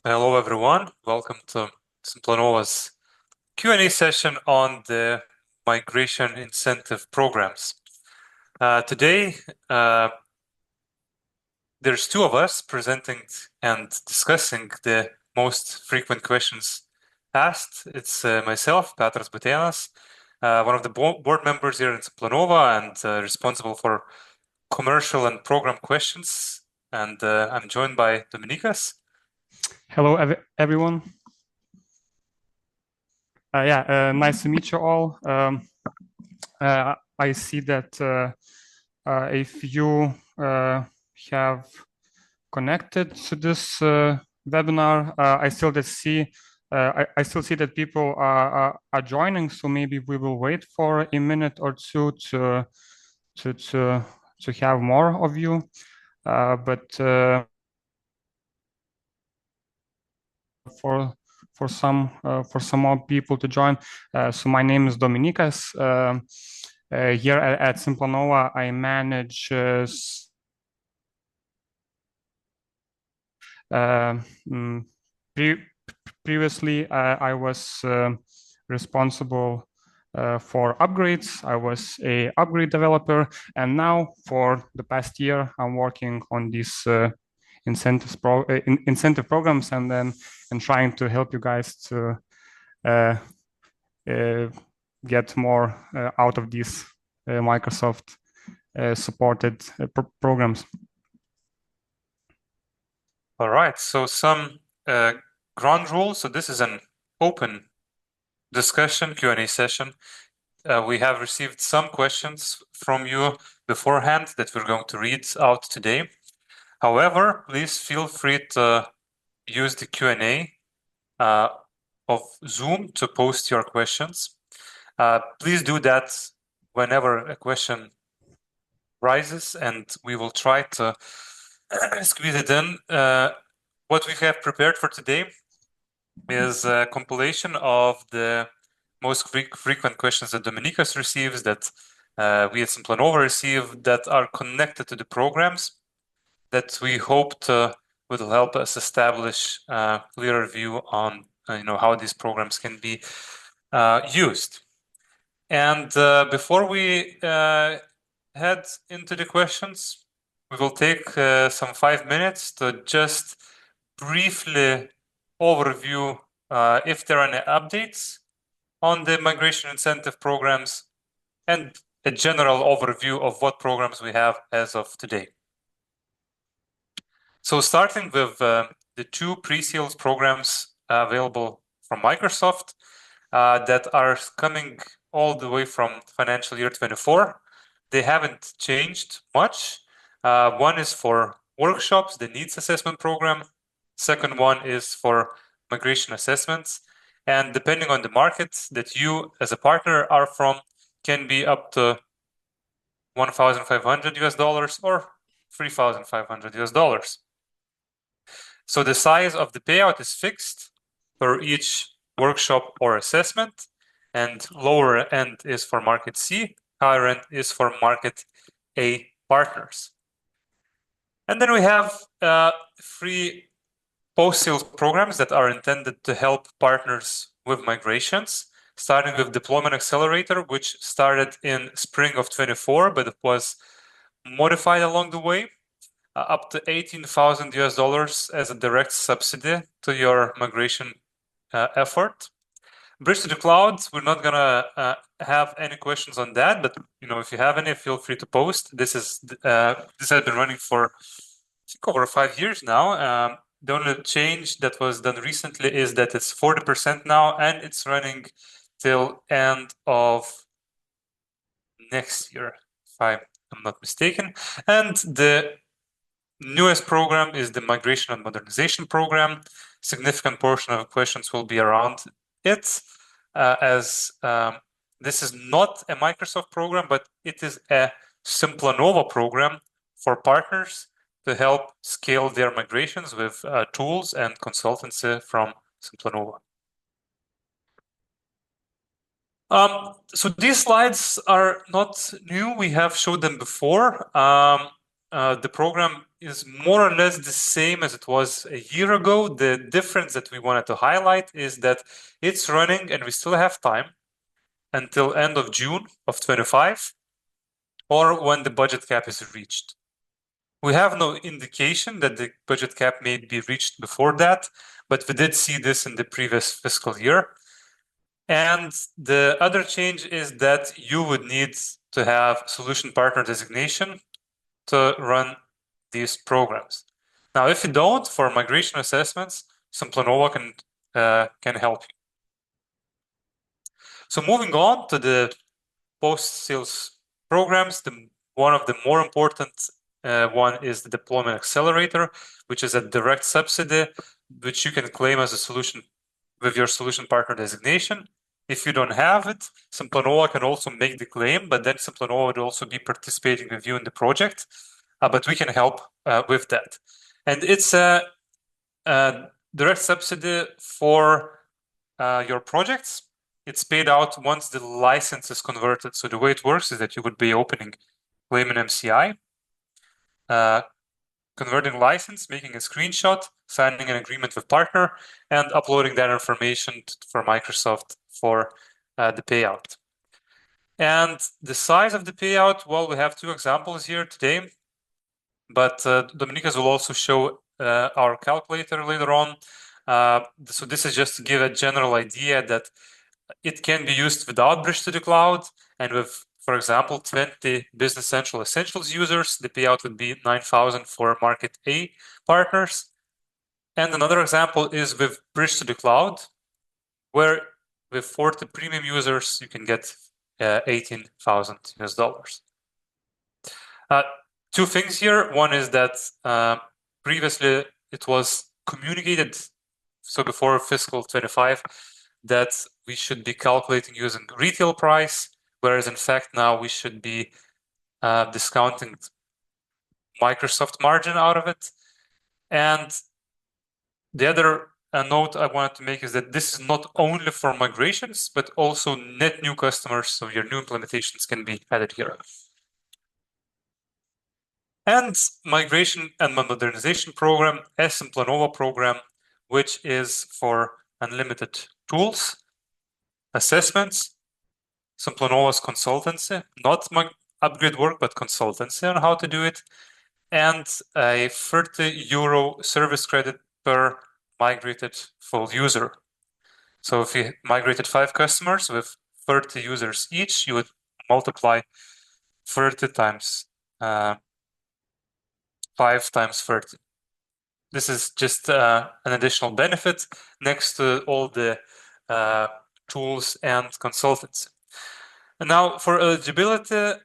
Hello, everyone. Welcome to Simplanova's Q&A session on the migration incentive programs. Today, there's two of us presenting and discussing the most frequent questions asked. It's myself, Petras Butenas, one of the board members here in Simplanova and responsible for commercial and program questions. And I'm joined by Dominikas. Hello, everyone. Nice to meet you all. I see that if you have connected to this webinar, I still see that people are joining. So maybe we will wait for a minute or two to have more of you. For some more people to join. So my name is Dominikas. Here at Simplanova, I manage previously I was responsible for upgrades. I was a upgrade developer, and now for the past year, I'm working on these incentive programs and trying to help you guys to get more out of these Microsoft supported programs. All right, so some ground rules. So this is an open discussion, Q&A session. We have received some questions from you beforehand that we're going to read out today. However, please feel free to use the Q&A of Zoom to post your questions. Please do that whenever a question rises, and we will try to squeeze it in. What we have prepared for today is a compilation of the most frequent questions that Dominikas receives, that we at Simplanova receive, that are connected to the programs, that we hope will help us establish a clearer view on how these programs can be used. And before we head into the questions, we will take some 5 minutes to just briefly overview if there are any updates on the migration incentive programs and a general overview of what programs we have as of today. So starting with the two pre-sales programs available from Microsoft that are coming all the way from financial year 24. They haven't changed much. One is for workshops, the needs assessment program. Second one is for migration assessments. And depending on the market that you as a partner are from, can be up to $1,500 or $3,500. So the size of the payout is fixed for each workshop or assessment, and lower end is for market C, higher end is for market A partners. And then we have free post-sales programs that are intended to help partners with migrations, starting with Deployment Accelerator, which started in spring of 24, but it was modified along the way, up to $18,000 as a direct subsidy to your migration effort. Bridge to the cloud, we're not gonna have any questions on that, but if you have any, feel free to post. This has been running for I think over 5 years now. The only change that was done recently is that it's 40% now, and it's running till end of next year, if I'm not mistaken. And the newest program is the Migration and Modernization Program. Significant portion of questions will be around it, as this is not a Microsoft program, but it is a Simplanova program for partners to help scale their migrations with tools and consultancy from Simplanova. So these slides are not new. We have showed them before. The program is more or less the same as it was a year ago. The difference that we wanted to highlight is that it's running and we still have time until end of June of 25 or when the budget cap is reached. We have no indication that the budget cap may be reached before that, but we did see this in the previous fiscal year. And the other change is that you would need to have solution partner designation to run these programs. Now, if you don't, for migration assessments, Simplanova can help you. So moving on to the post-sales programs, one of the more important one is the deployment accelerator, which is a direct subsidy, which you can claim as a solution with your solution partner designation. If you don't have it, Simplanova can also make the claim, but then Simplanova would also be participating with you in the project, but we can help with that. And it's a direct subsidy for your projects. It's paid out once the license is converted. So the way it works is that you would be opening claim in MCI, converting license, making a screenshot, signing an agreement with partner, and uploading that information for Microsoft for the payout. And the size of the payout, well, we have two examples here today, but Dominikas will also show our calculator later on. So this is just to give a general idea that it can be used without bridge to the cloud, and with, for example, 20 Business Central Essentials users, the payout would be 9,000 for Market A partners. And another example is with bridge to the cloud, where with 40 premium users, you can get 18,000 US dollars. Two things here. One is that previously it was communicated, so before fiscal 25, that we should be calculating using retail price, whereas in fact now we should be discounting Microsoft margin out of it. And the other note I wanted to make is that this is not only for migrations, but also net new customers, so your new implementations can be added here. And migration and modernization program, a Simplanova program, which is for unlimited tools, assessments, Simplanova's consultancy, not upgrade work, but consultancy on how to do it, and a 30 euro service credit per migrated full user. So if you migrated 5 customers with 30 users each, you would multiply 30 times 5 times 30. This is just an additional benefit next to all the tools and consultants. And now for eligibility,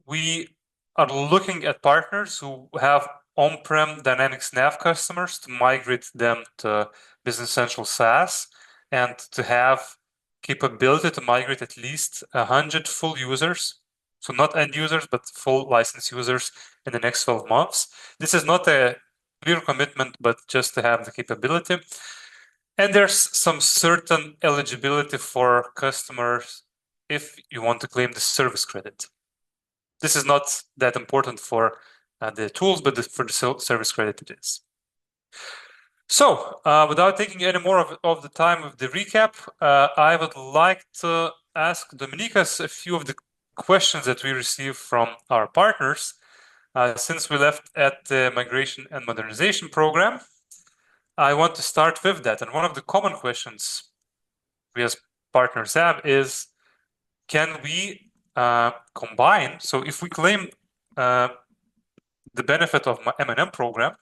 we are looking at partners who have on-prem Dynamics NAV customers to migrate them to Business Central SaaS and to have capability to migrate at least 100 full users. So not end users, but full license users in the next 12 months. This is not a clear commitment, but just to have the capability. And there's some certain eligibility for customers if you want to claim the service credit. This is not that important for the tools, but for the service credit it is. So without taking any more of the time with the recap, I would like to ask Dominikas a few of the questions that we received from our partners since we left at the migration and modernization program. I want to start with that. And one of the common questions we as partners have is, can we combine? So if we claim the benefit of my M&M program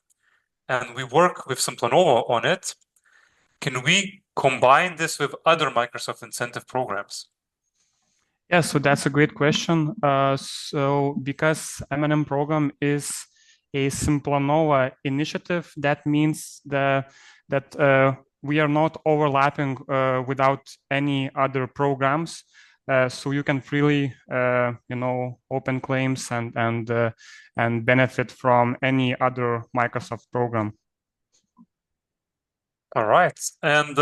and we work with Simplanova on it, can we combine this with other Microsoft incentive programs? Yeah, so that's a great question. So because M&M program is a Simplanova initiative, that means that we are not overlapping without any other programs. So you can freely, open claims and benefit from any other Microsoft program. All right. And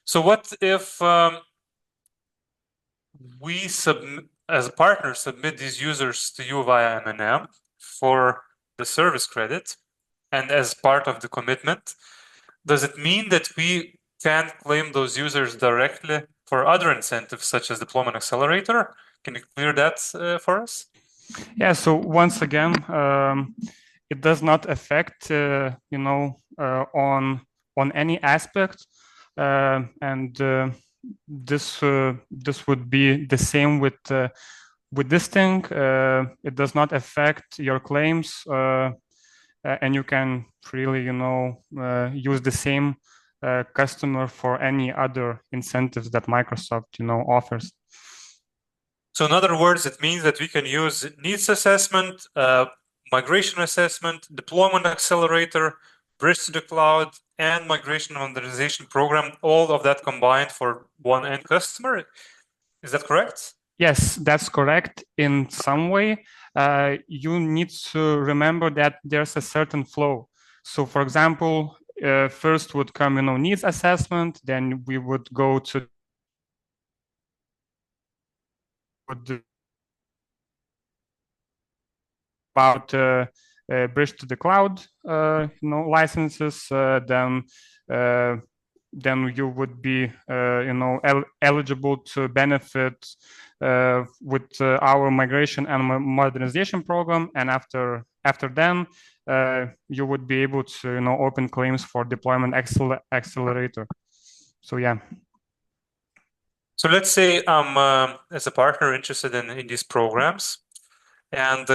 so what if we as a partner submit these users to you via M&M for the service credit and as part of the commitment, does it mean that we can claim those users directly for other incentives such as deployment accelerator? Can you clear that for us? Yeah, so once again, it does not affect, on any aspect, and this would be the same with this thing. It does not affect your claims, and you can freely, use the same customer for any other incentives that Microsoft, offers. So in other words, it means that we can use needs assessment, migration assessment, deployment accelerator, bridge to the cloud, and migration modernization program, all of that combined for one end customer. Is that correct? Yes, that's correct in some way. You need to remember that there's a certain flow. So for example, first would come, needs assessment, then we would go to about bridge to the cloud, licenses, then you would be, eligible to benefit with our migration and modernization program. And after then, you would be able to, open claims for deployment accelerator. So yeah. So let's say I'm, as a partner, interested in these programs. And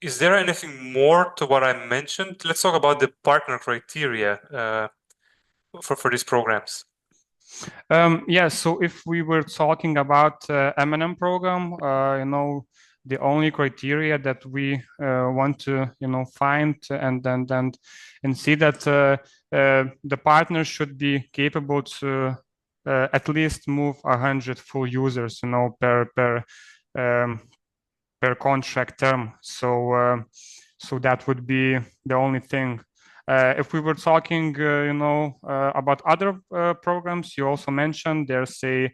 is there anything more to what I mentioned? Let's talk about the partner criteria for these programs. Yeah, so if we were talking about M&M program, the only criteria that we want to, find and see that the partner should be capable to at least move 100 full users, per contract term. So that would be the only thing. If we were talking, about other programs, you also mentioned there's a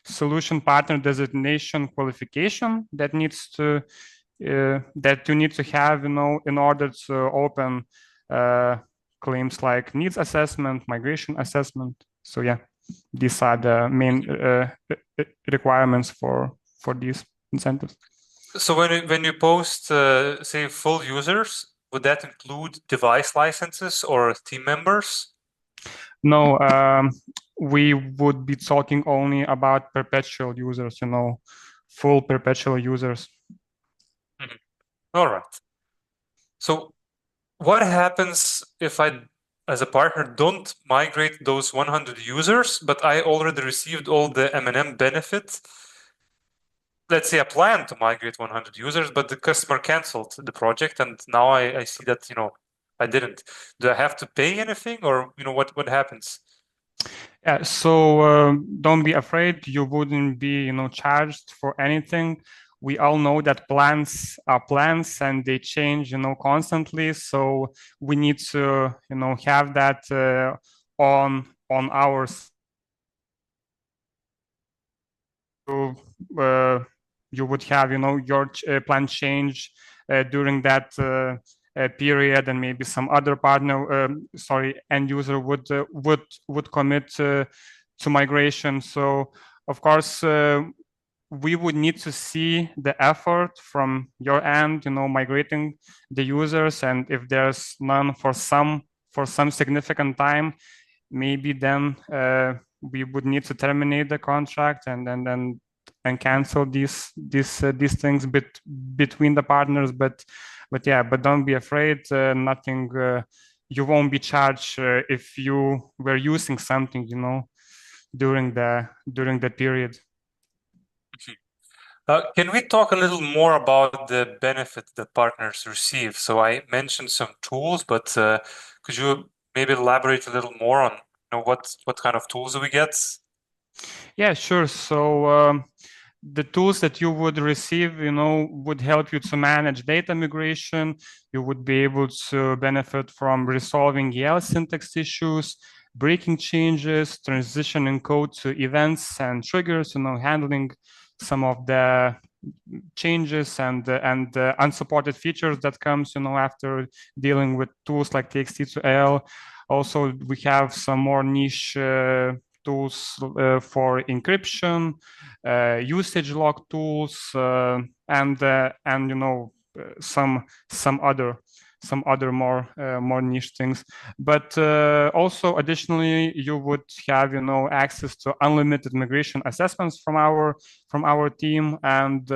solution partner designation qualification that needs to that you need to have, in order to open claims like needs assessment, migration assessment. So yeah, these are the main requirements for these incentives. So when you post, say, full users, would that include device licenses or team members? No, we would be talking only about perpetual users, full perpetual users. Mm-hmm. All right. So what happens if I, as a partner, don't migrate those 100 users, but I already received all the M&M benefits? Let's say I plan to migrate 100 users, but the customer canceled the project, and now I see that, I didn't. Do I have to pay anything, or, what happens? Yeah, so don't be afraid. You wouldn't be, charged for anything. We all know that plans are plans and they change, constantly. So we need to, have that on our. You would have, your plan change during that period, and maybe some other partner, end user would commit to migration. So of course, we would need to see the effort from your end, migrating the users, and if there's none for some significant time, maybe then we would need to terminate the contract and cancel these things between the partners. But don't be afraid. Nothing. You won't be charged if you were using something, during the period. Can we talk a little more about the benefit that partners receive? So I mentioned some tools, but could you maybe elaborate a little more on, what kind of tools do we get? Yeah, sure. So the tools that you would receive, would help you to manage data migration. You would be able to benefit from resolving EL syntax issues, breaking changes, transitioning code to events and triggers, handling some of the changes and unsupported features that comes, after dealing with tools like TXT to AL. Also, we have some more niche tools for encryption, usage log tools, and some other more niche things. But also additionally, you would have access to unlimited migration assessments from our team, and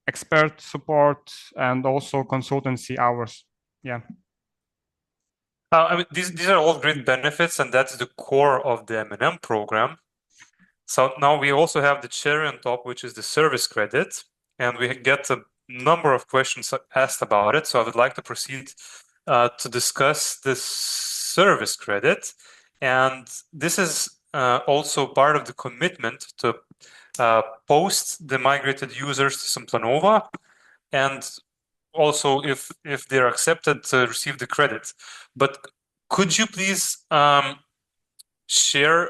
expert support, and also consultancy hours. Yeah. I mean, these are all great benefits, and that's the core of the M&M program. So now we also have the cherry on top, which is the service credit, and we get a number of questions asked about it. So I would like to proceed to discuss this service credit, and this is also part of the commitment to post the migrated users to Simplanova, and also if they're accepted to receive the credit. But could you please share,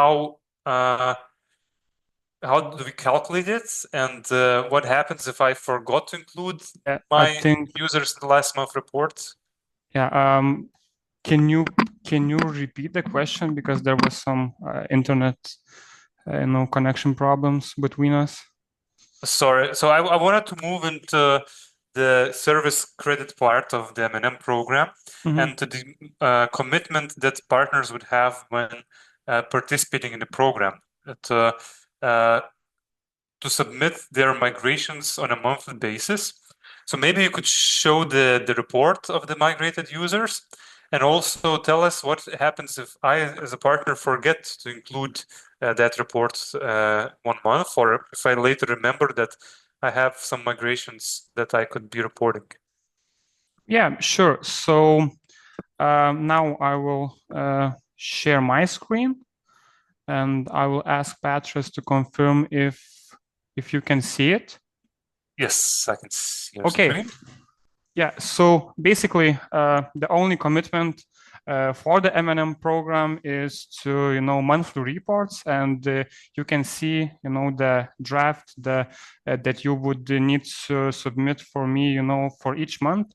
how do we calculate it, and what happens if I forgot to include my users in the last month report? Yeah. Can you repeat the question, because there was some internet connection problems between us? Sorry. So I wanted to move into the service credit part of the M&M program, and to the commitment that partners would have when participating in the program to submit their migrations on a monthly basis. So maybe you could show the report of the migrated users, and also tell us what happens if I, as a partner, forget to include that report 1 month, or if I later remember that I have some migrations that I could be reporting. Yeah, sure. So now I will share my screen, and I will ask Patras to confirm if you can see it. Yes, I can see your screen. Yeah, so basically the only commitment for the M&M program is to monthly reports, and you can see the draft that you would need to submit for me for each month.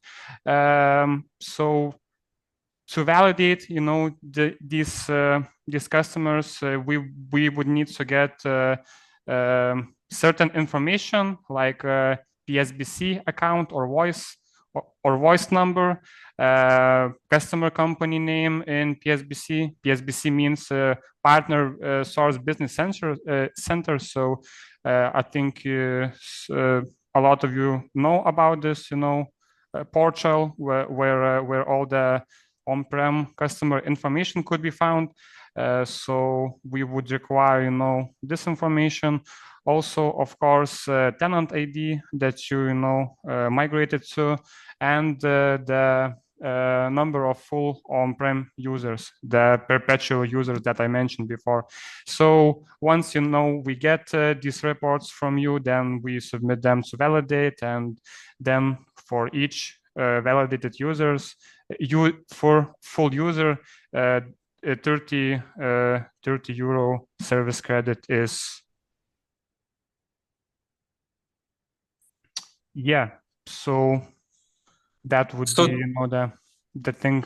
So to validate these customers, we would need to get certain information like PSBC account or voice number, customer company name in PSBC. PSBC means partner source business center. So I think a lot of you know about this portal where all the on-prem customer information could be found. So we would require this information. Also, of course, tenant ID that you migrated to, and the number of full on-prem users, the perpetual users that I mentioned before. So once we get these reports from you, then we submit them to validate, and then for each validated users, for full user, 30 euro service credit is. Yeah, so that would be the thing.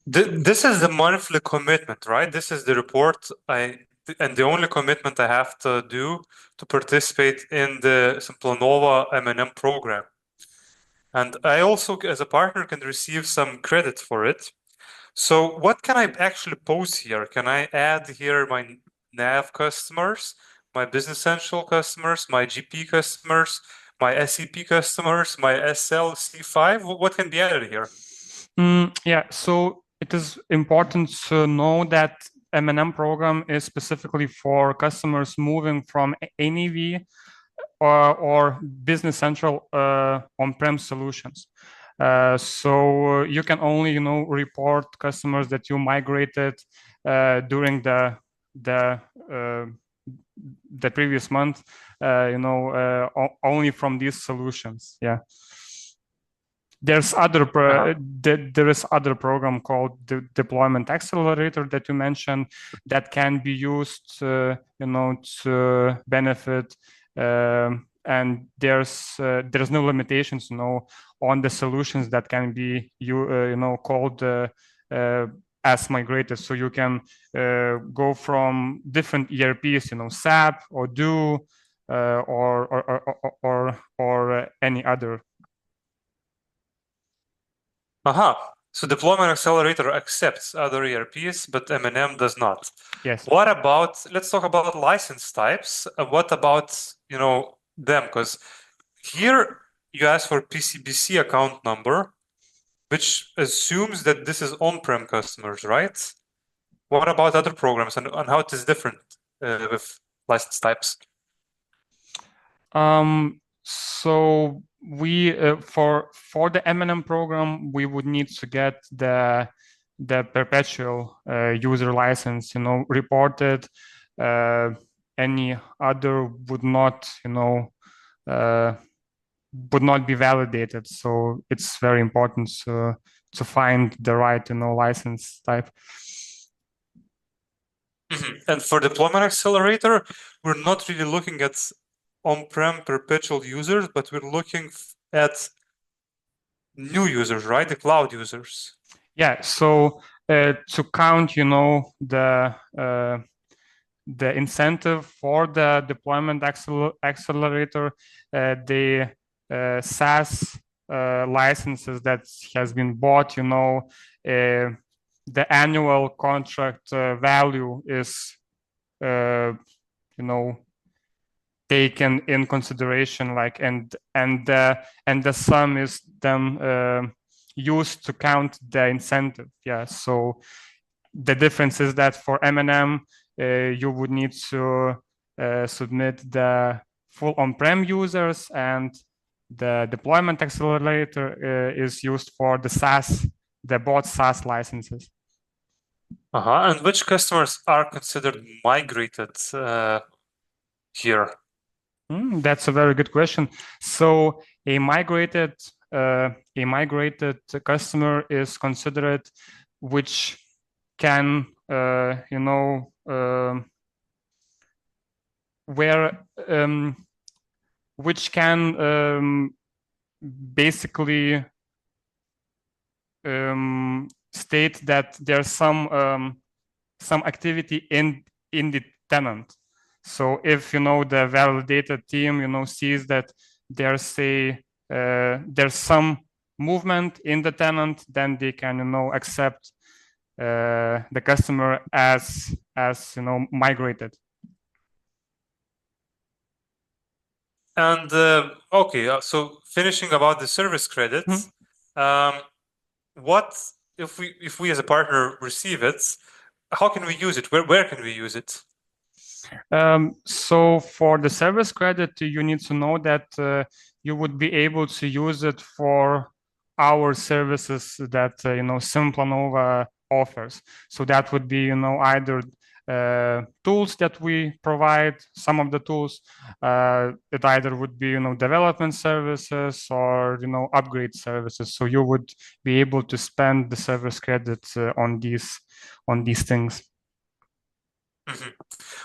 This is the monthly commitment, right? This is the report and the only commitment I have to do to participate in the Simplanova M&M program. And I also, as a partner, can receive some credit for it. So what can I actually post here? Can I add here my NAV customers, my Business Central customers, my GP customers, my SEP customers, my SLC5? What can be added here? Yeah, so it is important to know that M&M program is specifically for customers moving from NAV or Business Central on-prem solutions. So you can only report customers that you migrated during the previous month, only from these solutions. Yeah. There's there is other program called the Deployment Accelerator that you mentioned that can be used to benefit and there's no limitations, on the solutions that can be called as migrated. So you can go from different ERPs, SAP or Do or any other. So Deployment Accelerator accepts other ERPs, but M&M does not. Yes. What about, let's talk about license types. What about, them? Because here you ask for PCBC account number, which assumes that this is on-prem customers, right? What about other programs and how it is different with license types? So we for the M&M program, we would need to get the perpetual user license, reported. Any other would not, would not be validated. So it's very important to find the right, license type. And for Deployment Accelerator, we're not really looking at on-prem perpetual users, but we're looking at new users, right? The cloud users. Yeah. So to count, the incentive for the deployment accelerator, the SaaS licenses that has been bought, the annual contract value is, taken in consideration, like, and the sum is then used to count the incentive. Yeah. So the difference is that for M&M, you would need to submit the full on-prem users, and the deployment accelerator is used for the SaaS, the bought SaaS licenses. And which customers are considered migrated here? That's a very good question. So a migrated customer is considered which can which can basically state that there's some activity in the tenant. So if the validated team sees that there's some movement in the tenant, then they can accept the customer as migrated. And okay, so finishing about the service credits, what if we as a partner receive it? How can we use it? Where can we use it? So for the service credit, you need to know that you would be able to use it for our services that Simplanova offers. So that would be either tools that we provide. Some of the tools it either would be development services or upgrade services. So you would be able to spend the service credits on these things.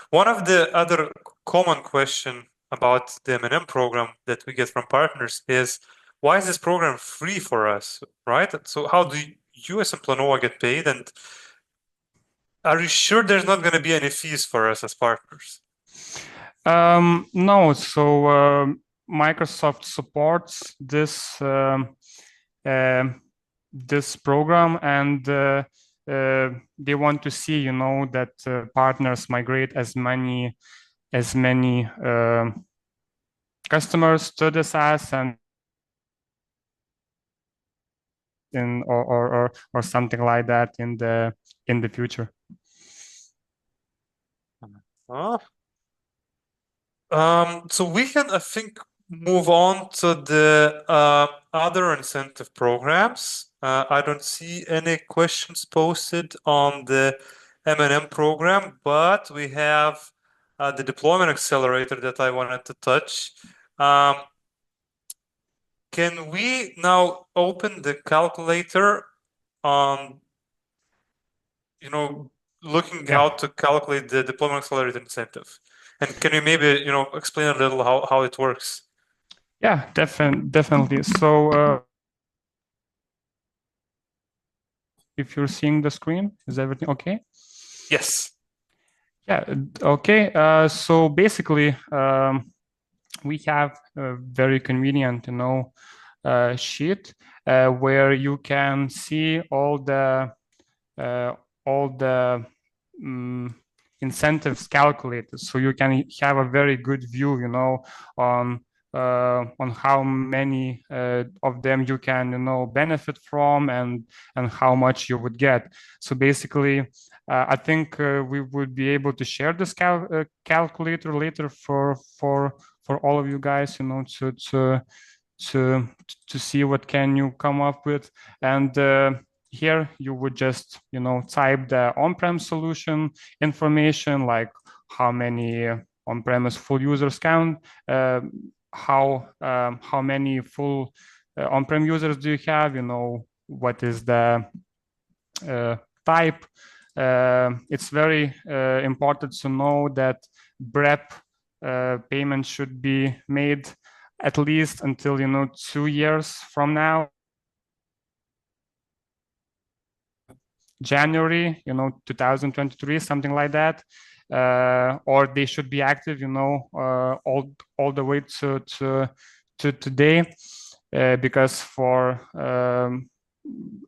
One of the other common question about the M&M program that we get from partners is, why is this program free for us, right? So how do you as Simplanova get paid, and are you sure there's not going to be any fees for us as partners? No. So Microsoft supports this this program, and they want to see that partners migrate as many customers to the SaaS and or something like that in the future. So we can, I think, move on to the other incentive programs. I don't see any questions posted on the M&M program, but we have the deployment accelerator that I wanted to touch. Can we now open the calculator on, looking how to calculate the deployment accelerator incentive? And can you maybe, explain a little how it works? Yeah, definitely. So if you're seeing the screen, is everything okay? Yes. Yeah, okay. So basically, we have a very convenient, sheet where you can see all the um, incentives calculated, so you can have a very good view, on how many of them you can, benefit from, and how much you would get. So basically, I think we would be able to share this calculator later for all of you guys, to to see what can you come up with. And here you would just type the on-prem solution information, like how many on-premise full users count, how many full on-prem users do you have, what is the type. It's very important to know that BREP payment should be made at least until 2 years from now, January 2023, something like that. Or they should be active all the way to today, because for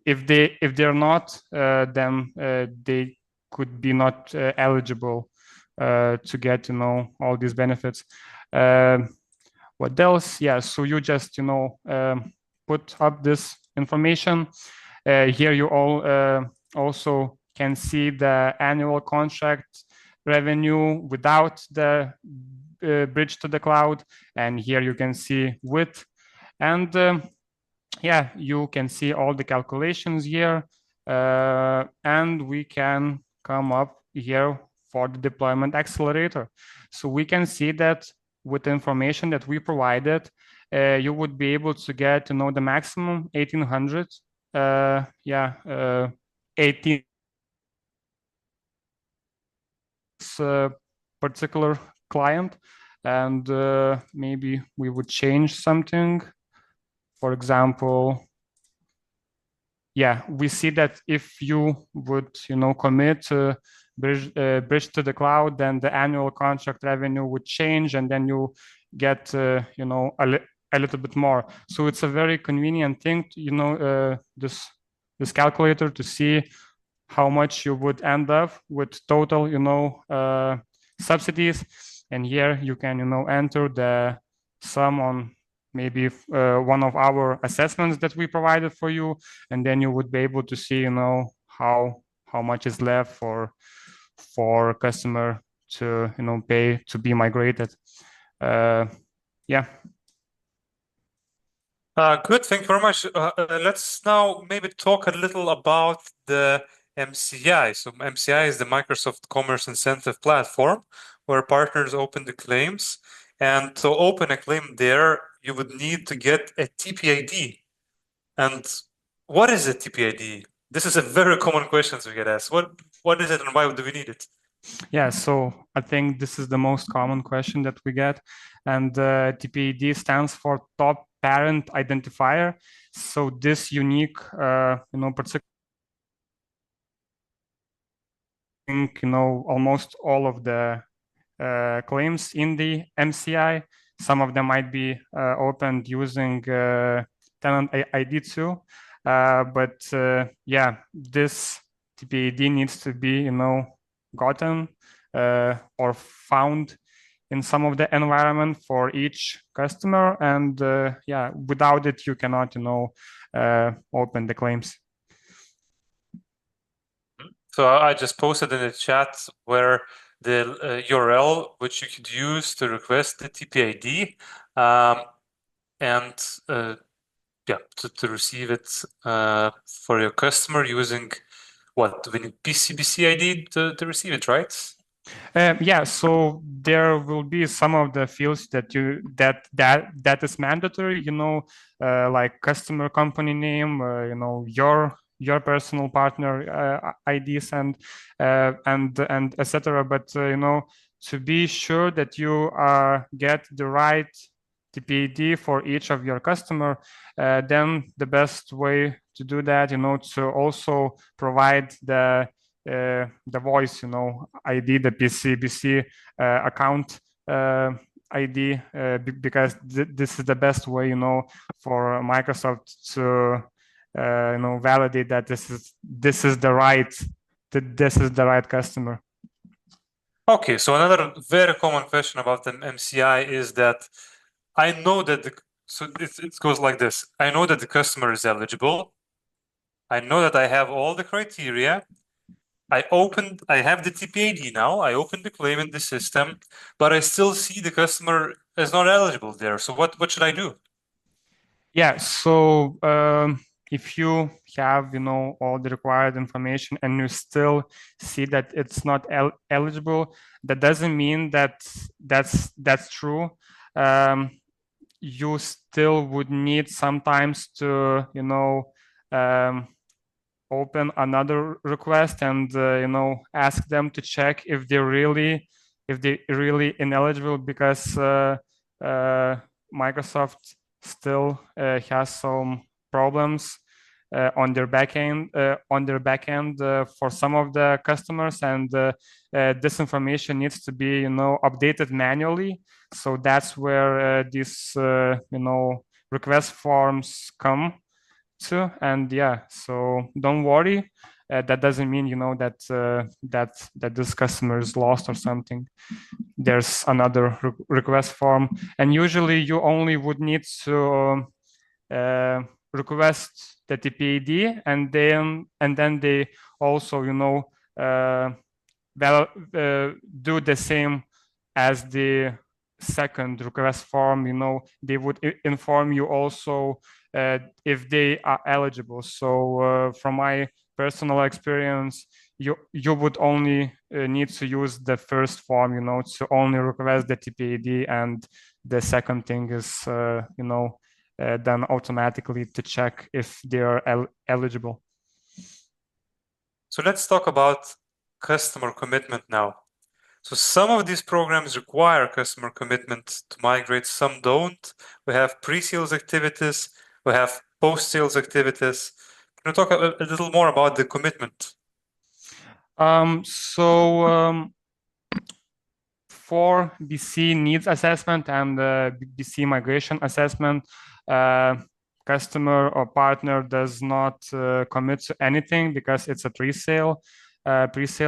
if they're not, then they could be not eligible to get all these benefits. What else? Yeah, so you just put up this information. Here you all also can see the annual contract revenue without the bridge to the cloud, and here you can see with. And yeah, you can see all the calculations here, and we can come up here for the deployment accelerator. So we can see that with the information that we provided, you would be able to get the maximum 1800 18 particular client. And maybe we would change something. For example, yeah, we see that if you would, commit bridge to the cloud, then the annual contract revenue would change, and then you get, a little bit more. So it's a very convenient thing, this calculator, to see how much you would end up with total, subsidies. And here you can, enter the sum on maybe one of our assessments that we provided for you, and then you would be able to see, how much is left for customer to, pay to be migrated. Yeah. Good, thank you very much. Let's now maybe talk a little about the MCI. So MCI is the Microsoft Commerce Incentive Platform, where partners open the claims. And to open a claim there, you would need to get a TPID. And what is a TPID? This is a very common question we get asked. What is it and why do we need it? Yeah, so I think this is the most common question that we get. And TPID stands for Top Parent Identifier. So this unique, particular, almost all of the claims in the MCI. Some of them might be opened using tenant ID too. But yeah, this TPID needs to be, gotten or found in some of the environment for each customer. And yeah, without it, you cannot, open the claims. So I just posted in the chat where the URL which you could use to request the TPID, and yeah, to receive it for your customer using what? We need PCBC ID to receive it, right? Yeah, so there will be some of the fields that is mandatory, like customer company name, your personal partner IDs and etc. But to be sure that you get the right TPAD for each of your customer, then the best way to do that, to also provide the voice, ID, the PCBC account ID, because this is the best way, for Microsoft to, validate that this is the right customer. Okay, so another very common question about the MCI is that I know that it goes like this. I know that the customer is eligible. I know that I have all the criteria. I have the TPAD now. I opened the claim in the system, but I still see the customer is not eligible there. So what should I do? Yeah, so if you have, all the required information and you still see that it's not eligible, that doesn't mean that that's true. You still would need sometimes to, open another request and, ask them to check if they're really ineligible, because Microsoft still has some problems on their backend for some of the customers, and this information needs to be updated manually. So that's where these request forms come to. And yeah, so don't worry, that doesn't mean that this customer is lost or something. There's another request form, and usually you only would need to request the TPAD, and then they also do the same as the second request form. They would inform you also if they are eligible. So from my personal experience, you would only need to use the first form, to only request the TPAD, and the second thing is done automatically to check if they are eligible. So let's talk about customer commitment now. So some of these programs require customer commitment to migrate, some don't. We have pre-sales activities, we have post-sales activities. Can you talk a little more about the commitment? For BC needs assessment and BC migration assessment, customer or partner does not commit to anything because it's a pre-sale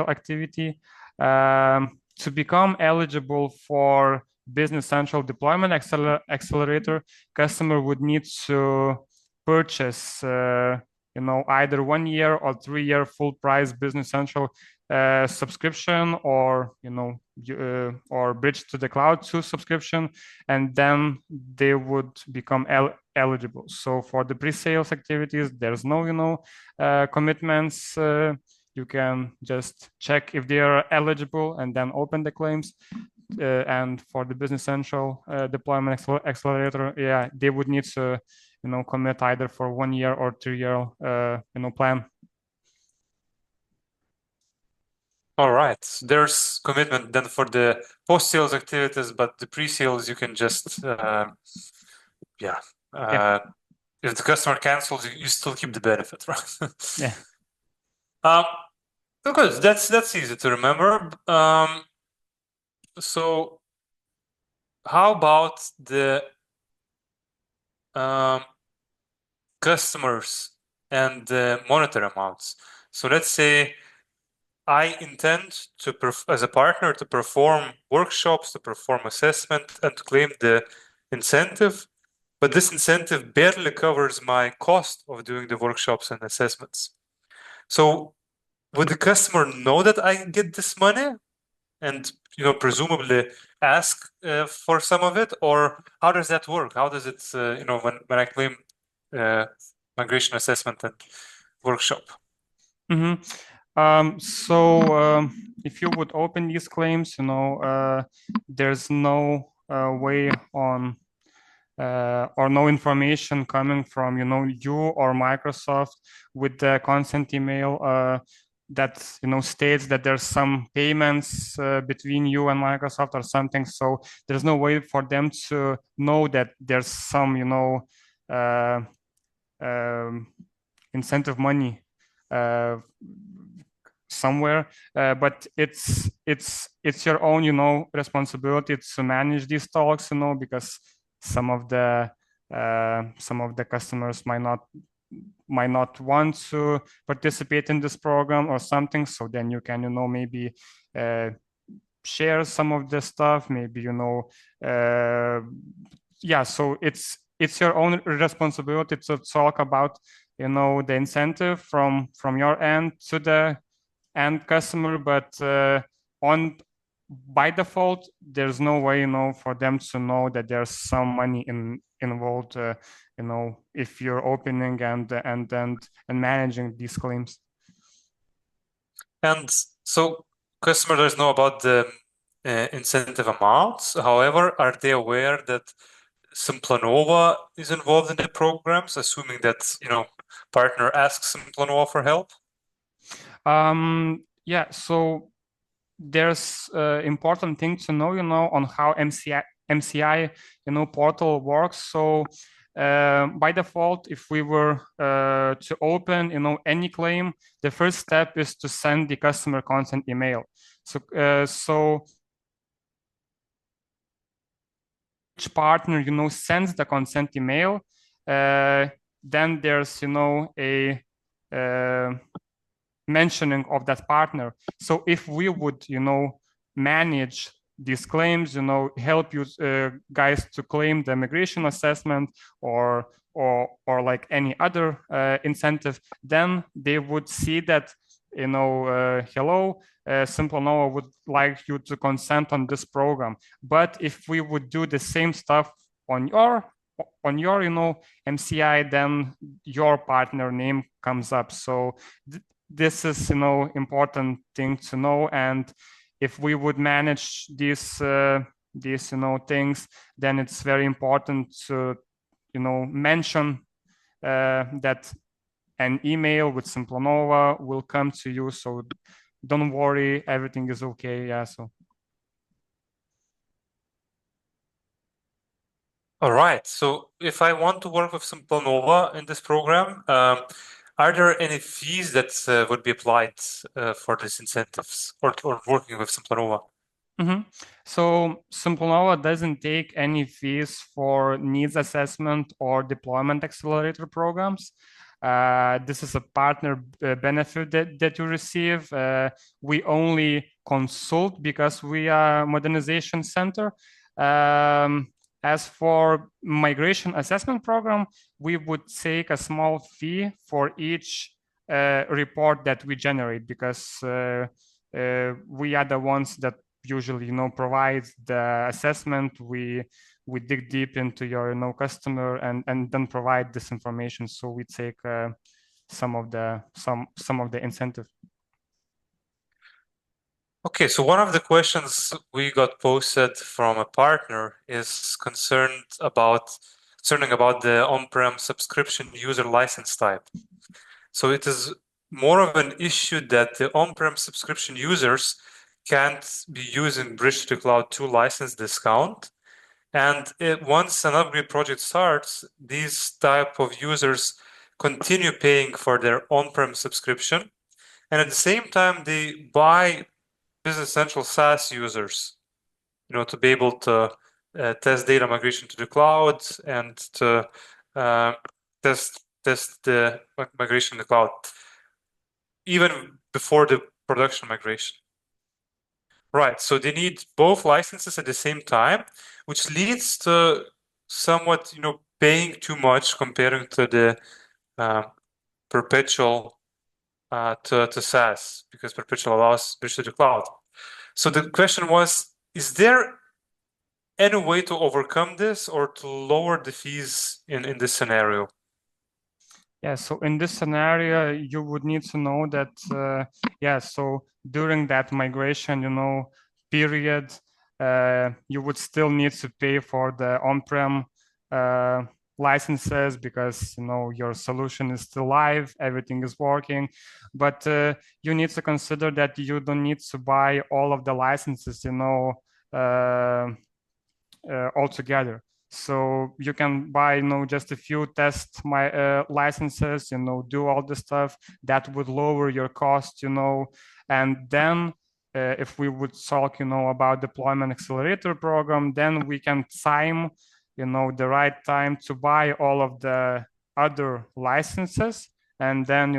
activity. To become eligible for Business Central Deployment Accelerator, customer would need to purchase either 1 year or 3 year full price Business Central subscription, or or Bridge to the Cloud 2 subscription, and then they would become eligible. So for the pre-sales activities, there's no commitments. You can just check if they are eligible and then open the claims. And for the Business Central Deployment Accelerator, yeah, they would need to commit either for 1 year or 3 year plan. All right, there's commitment then for the post-sales activities, but the pre-sales you can just if the customer cancels, you still keep the benefit, right? Yeah. Good. That's easy to remember. So how about the customers and the monitor amounts? So let's say I intend to, as a partner, to perform workshops, to perform assessment, and to claim the incentive, but this incentive barely covers my cost of doing the workshops and assessments. So would the customer know that I get this money and presumably ask for some of it, or how does that work? How does it when I claim migration assessment and workshop? So if you would open these claims, there's no way on or no information coming from you or Microsoft with the consent email that states that there's some payments between you and Microsoft or something. So there's no way for them to know that there's some incentive money somewhere, but it's your own responsibility to manage these talks, because some of the customers might not want to participate in this program or something. So then you can maybe share some of the stuff, maybe yeah, so it's your own responsibility to talk about the incentive from your end to the end customer, but by default there's no way for them to know that there's some money involved if you're opening and managing these claims. And so customer doesn't know about the incentive amounts. However, are they aware that Simplanova is involved in the programs, assuming that partner asks Simplanova for help? Yeah, so there's important thing to know on how MCI portal works. So by default, if we were to open any claim, the first step is to send the customer consent email. So each partner sends the consent email, then there's a mentioning of that partner. So if we would manage these claims, help you guys to claim the migration assessment or like any other incentive, then they would see that hello, Simplanova would like you to consent on this program. But if we would do the same stuff on your MCI, then your partner name comes up. So this is important thing to know. And if we would manage these things, then it's very important to mention that an email with Simplanova will come to you. So don't worry, everything is okay. Yeah. So. All right. So if I want to work with Simplanova in this program, are there any fees that would be applied for these incentives or working with Simplanova? So Simplanova doesn't take any fees for needs assessment or deployment accelerator programs. This is a partner benefit that you receive. We only consult because we are a modernization center. As for migration assessment program, we would take a small fee for each report that we generate, because we are the ones that usually provide the assessment. We dig deep into your customer and then provide this information. So we take some of the incentive. Okay, so one of the questions we got posted from a partner is concerning about the on-prem subscription user license type. So it is more of an issue that the on-prem subscription users can't be using Bridge to the Cloud 2 license discount. And once an upgrade project starts, these type of users continue paying for their on-prem subscription. And at the same time, they buy Business Central SaaS users, to be able to test data migration to the cloud and to test the migration to the cloud, even before the production migration. Right, so they need both licenses at the same time, which leads to somewhat, paying too much comparing to the perpetual to SaaS, because perpetual allows bridge to the cloud. So the question was, is there any way to overcome this or to lower the fees in this scenario? Yeah, so in this scenario, you would need to know that, yeah, so during that migration, period, you would still need to pay for the on-prem licenses because your solution is still live, everything is working, but you need to consider that you don't need to buy all of the licenses altogether. So you can buy just a few test licenses, do all the stuff that would lower your cost, and then if we would talk about deployment accelerator program, then we can time the right time to buy all of the other licenses and then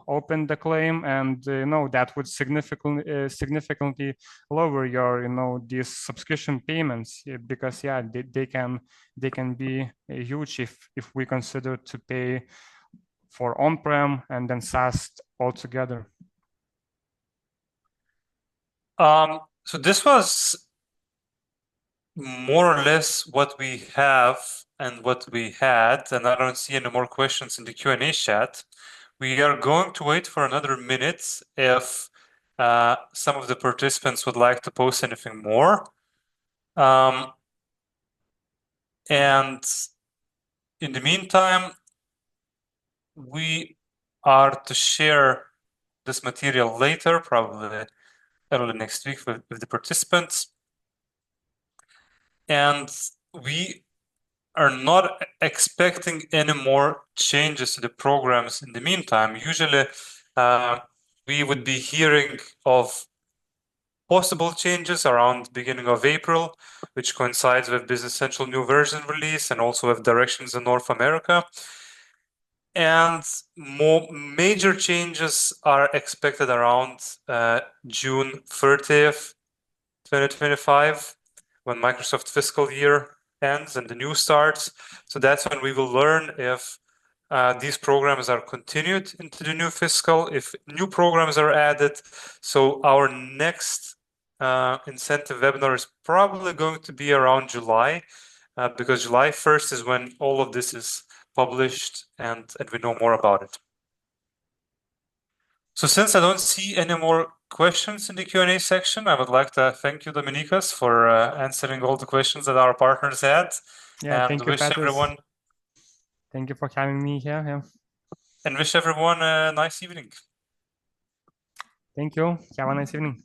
open the claim, and that would significantly lower your these subscription payments, because they can be huge if we consider to pay for on-prem and then SaaS altogether. So this was more or less what we have and what we had, and I don't see any more questions in the Q&A chat. We are going to wait for another minute if some of the participants would like to post anything more. And in the meantime, we are to share this material later, probably early next week with the participants. And we are not expecting any more changes to the programs in the meantime. Usually, we would be hearing of possible changes around beginning of April, which coincides with Business Central new version release and also with directions in North America. And more major changes are expected around June 30th, 2025, when Microsoft fiscal year ends and the new starts. So that's when we will learn if these programs are continued into the new fiscal, if new programs are added. So our next incentive webinar is probably going to be around July, because July 1st is when all of this is published and we know more about it. So since I don't see any more questions in the Q&A section, I would like to thank you, Dominykas, for answering all the questions that our partners had. Yeah, and thank you, wish Petras. everyone Thank you for having me here. Yeah. and wish everyone a nice evening. Thank you. Have a nice evening.